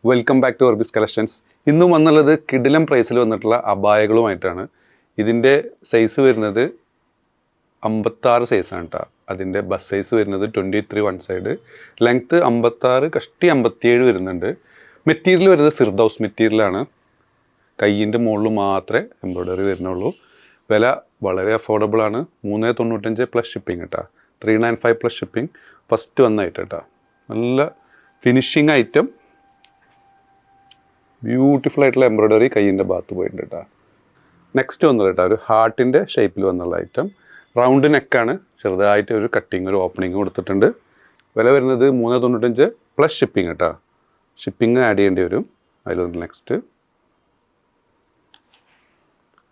Welcome back to Orbis collections. ഇന്നും വന്നുള്ളത് കിടിലം പ്രൈസിൽ വന്നിട്ടുള്ള അബായകളുമായിട്ടാണ്. ഇതിൻ്റെ സൈസ് വരുന്നത് 56 സൈസാണ് കേട്ടോ. അതിൻ്റെ ബസ് സൈസ് വരുന്നത് 23 വൺ സൈഡ്, ലെങ്ത്ത് 56, കഷ്ടി 57 വരുന്നുണ്ട്. മെറ്റീരിയൽ വരുന്നത് ഫിർദൗസ് മെറ്റീരിയലാണ്. കയ്യിൻ്റെ മുകളിൽ മാത്രമേ എംബ്രോയ്ഡറി വരുന്നുള്ളൂ. വില വളരെ അഫോർഡബിളാണ്. 395 പ്ലസ് ഷിപ്പിംഗ് കേട്ടോ. 395 പ്ലസ് ഷിപ്പിംഗ്. ഫസ്റ്റ് വന്നായിട്ട് കേട്ടോ. നല്ല ഫിനിഷിങ് ഐറ്റം, ബ്യൂട്ടിഫുൾ ആയിട്ടുള്ള എംബ്രോയ്ഡറി കയ്യിൻ്റെ ഭാഗത്ത് പോയിട്ടുണ്ട് കേട്ടോ. നെക്സ്റ്റ് വന്നത് കേട്ടോ, ഒരു ഹാർട്ടിൻ്റെ ഷേപ്പിൽ വന്നുള്ള ഐറ്റം. റൗണ്ട് നെക്കാണ്, ചെറുതായിട്ട് ഒരു കട്ടിങ്, ഒരു ഓപ്പണിങ് കൊടുത്തിട്ടുണ്ട്. വില വരുന്നത് 395 പ്ലസ് ഷിപ്പിംഗ് കേട്ടോ. ഷിപ്പിംഗ് ആഡ് ചെയ്യേണ്ടി വരും. അതിൽ വന്നിട്ട് നെക്സ്റ്റ്,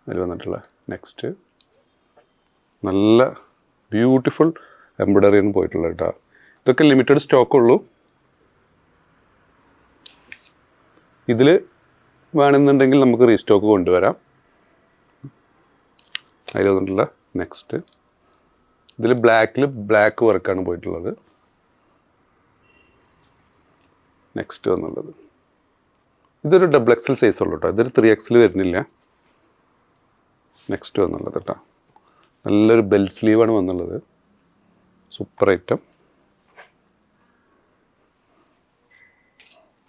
അതിൽ വന്നിട്ടുള്ള നെക്സ്റ്റ് നല്ല ബ്യൂട്ടിഫുൾ എംബ്രോയ്ഡറിയാണ് പോയിട്ടുള്ളത് കേട്ടോ. ഇതൊക്കെ ലിമിറ്റഡ് സ്റ്റോക്കുള്ളൂ. ഇതിൽ വേണമെന്നുണ്ടെങ്കിൽ നമുക്ക് റീസ്റ്റോക്ക് കൊണ്ടുവരാം. അതിൽ വന്നിട്ടുള്ള നെക്സ്റ്റ്, ഇതിൽ ബ്ലാക്ക് വർക്കാണ് പോയിട്ടുള്ളത്. നെക്സ്റ്റ് വന്നുള്ളത് ഇതൊരു XXL സൈസ് ഉള്ളൂ കേട്ടോ. ഇതൊരു 3XL വരുന്നില്ല. നെക്സ്റ്റ് വന്നുള്ളത് കേട്ടോ, നല്ലൊരു ബെൽ സ്ലീവാണ് വന്നുള്ളത്. Super item.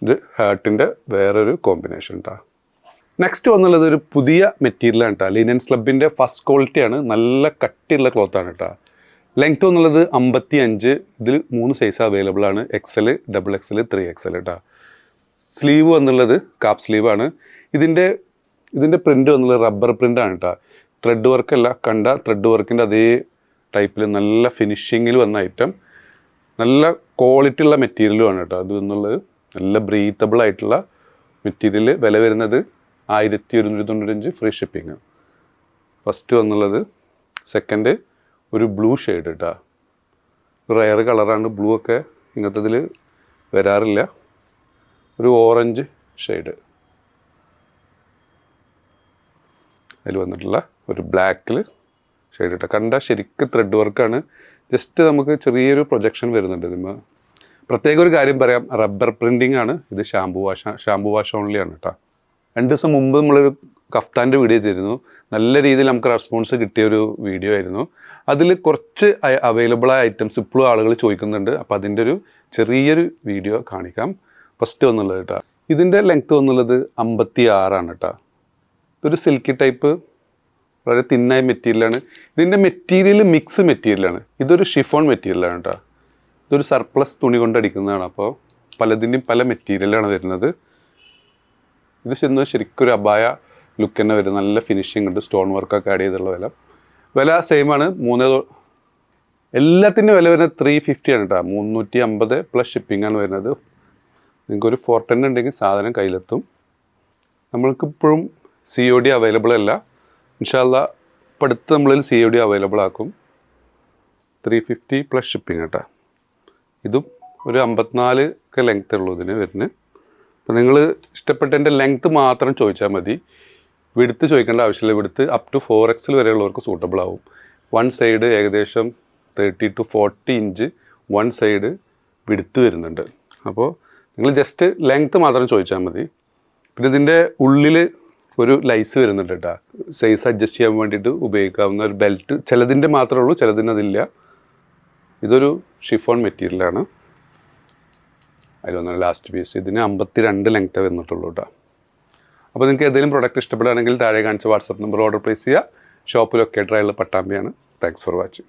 ഇത് ഹാർട്ടിൻ്റെ വേറൊരു കോമ്പിനേഷൻ കേട്ടോ. നെക്സ്റ്റ് വന്നുള്ളത് ഒരു പുതിയ മെറ്റീരിയലാണ് കേട്ടോ. ലിനൻ സ്ലബിൻ്റെ ഫസ്റ്റ് ക്വാളിറ്റിയാണ്. നല്ല കട്ടിയുള്ള ക്ലോത്താണ് കേട്ടോ. ലെങ്ത്ത് വന്നുള്ളത് 55. ഇതിൽ 3 സൈസ് അവൈലബിൾ ആണ്. XL, XXL, 3XL കേട്ടോ. സ്ലീവ് വന്നുള്ളത് കാപ്പ് സ്ലീവാണ്. ഇതിൻ്റെ പ്രിൻ്റ് വന്നുള്ളത് റബ്ബർ പ്രിൻ്റാണ് കേട്ടോ. ത്രെഡ് വർക്കല്ല, കണ്ട ത്രെഡ് വർക്കിൻ്റെ അതേ ടൈപ്പിൽ നല്ല ഫിനിഷിങ്ങിൽ വന്ന ഐറ്റം. നല്ല ക്വാളിറ്റി ഉള്ള മെറ്റീരിയലുമാണ് കേട്ടോ. അത് എന്നുള്ളത് നല്ല ബ്രീത്തബിൾ ആയിട്ടുള്ള മെറ്റീരിയൽ. വില വരുന്നത് 1195 ഫ്രീ ഷിപ്പിങ്. ഫസ്റ്റ് വന്നുള്ളത് സെക്കൻഡ് ഒരു ബ്ലൂ ഷെയ്ഡ് കേട്ടോ. റയർ കളറാണ്. ബ്ലൂ ഒക്കെ ഇങ്ങനത്തെ ഇതിൽ വരാറില്ല. ഒരു ഓറഞ്ച് ഷെയ്ഡ്. അതിൽ വന്നിട്ടുള്ള ഒരു ബ്ലാക്കിൽ ഷെയ്ഡ് കേട്ടോ. കണ്ട ശരിക്കും ത്രെഡ് വർക്കാണ്. ജസ്റ്റ് നമുക്ക് ചെറിയൊരു പ്രൊജക്ഷൻ വരുന്നുണ്ട് ഇതിന്. പ്രത്യേക ഒരു കാര്യം പറയാം, റബ്ബർ പ്രിൻറ്റിംഗ് ആണ്. ഇത് ഷാമ്പു വാഷ് ഓൺലി ആണ് കേട്ടോ. 2 ദിവസം മുമ്പ് നമ്മളൊരു കഫ്താൻ്റെ വീഡിയോ ചെയ്തിരുന്നു. നല്ല രീതിയിൽ നമുക്ക് റെസ്പോൺസ് കിട്ടിയൊരു വീഡിയോ ആയിരുന്നു. അതിൽ കുറച്ച് അവൈലബിളായ ഐറ്റംസ് ഇപ്പോഴും ആളുകൾ ചോദിക്കുന്നുണ്ട്. അപ്പോൾ അതിൻ്റെ ഒരു ചെറിയൊരു വീഡിയോ കാണിക്കാം. ഫസ്റ്റ് വന്നുള്ളത് കേട്ടോ, ഇതിൻ്റെ ലെങ്ത്ത് വന്നുള്ളത് 56 കേട്ടോ. ഇതൊരു സിൽക്കി ടൈപ്പ് വളരെ തിന്നായ മെറ്റീരിയലാണ്. ഇതിൻ്റെ മെറ്റീരിയൽ മിക്സ് മെറ്റീരിയലാണ്. ഇതൊരു ഷിഫോൺ മെറ്റീരിയലാണ് കേട്ടോ. ഇതൊരു സർപ്ലസ് തുണി കൊണ്ട് അടിക്കുന്നതാണ്. അപ്പോൾ പലതിൻ്റെയും പല മെറ്റീരിയലാണ് വരുന്നത്. ഇത് ശരിക്കും ഒരു അബായ ലുക്ക് തന്നെ വരും. നല്ല ഫിനിഷിംഗ് ഉണ്ട്. സ്റ്റോൺ വർക്കൊക്കെ ആഡ് ചെയ്തുള്ള വില സെയിമാണ്. എല്ലാത്തിൻ്റെ വില വരുന്നത് 350 ആണ് കേട്ടോ. 350 പ്ലസ് ഷിപ്പിംഗ് ആണ് വരുന്നത്. നിങ്ങൾക്കൊരു 410 ഉണ്ടെങ്കിൽ സാധനം കയ്യിലെത്തും. നമ്മൾക്കിപ്പോഴും COD അവൈലബിൾ അല്ല. ഇൻഷാ അല്ലാഹ് ഇപ്പോൾ അടുത്ത് നമ്മളിൽ COD അവൈലബിൾ ആക്കും. 350 പ്ലസ് ഷിപ്പിംഗ് കേട്ടോ. ഇതും ഒരു 54 ഒക്കെ ലെങ്ത്ത് ഉള്ളൂ ഇതിന് വരുന്നത്. അപ്പോൾ നിങ്ങൾ ഇഷ്ടപ്പെട്ടതിൻ്റെ ലെങ്ത്ത് മാത്രം ചോദിച്ചാൽ മതി. വിടുത്ത് ചോദിക്കേണ്ട ആവശ്യമില്ല. വിടുത്ത് അപ് ടു 4XL വരെയുള്ളവർക്ക് സൂട്ടബിൾ ആവും. വൺ സൈഡ് ഏകദേശം 30 to 40 ഇഞ്ച് വൺ സൈഡ് വിടുത്ത് വരുന്നുണ്ട്. അപ്പോൾ നിങ്ങൾ ജസ്റ്റ് ലെങ്ത്ത് മാത്രം ചോദിച്ചാൽ മതി. പിന്നെ ഇതിൻ്റെ ഉള്ളിൽ ഒരു ലൈസ് വരുന്നുണ്ട് കേട്ടോ. സൈസ് അഡ്ജസ്റ്റ് ചെയ്യാൻ വേണ്ടിയിട്ട് ഉപയോഗിക്കാവുന്ന ഒരു ബെൽറ്റ്. ചിലതിൻ്റെ മാത്രമേ ഉള്ളൂ, ചിലതിന് അതില്ല. ഇതൊരു ഷിഫോൺ മെറ്റീരിയലാണ്. അതിൽ വന്ന ലാസ്റ്റ് പീസ്. ഇതിന് 52 ലെങ്ത്ത് വന്നിട്ടുള്ളൂ കേട്ടോ. അപ്പോൾ നിങ്ങൾക്ക് ഏതെങ്കിലും പ്രോഡക്റ്റ് ഇഷ്ടപ്പെടുകയാണെങ്കിൽ താഴെ കാണിച്ച വാട്സപ്പ് നമ്പർ ഓർഡർ പ്ലേസ് ചെയ്യുക. ഷോപ്പ് ലൊക്കേറ്ററായുള്ള പട്ടാമ്പിയാണ്. Thanks for watching.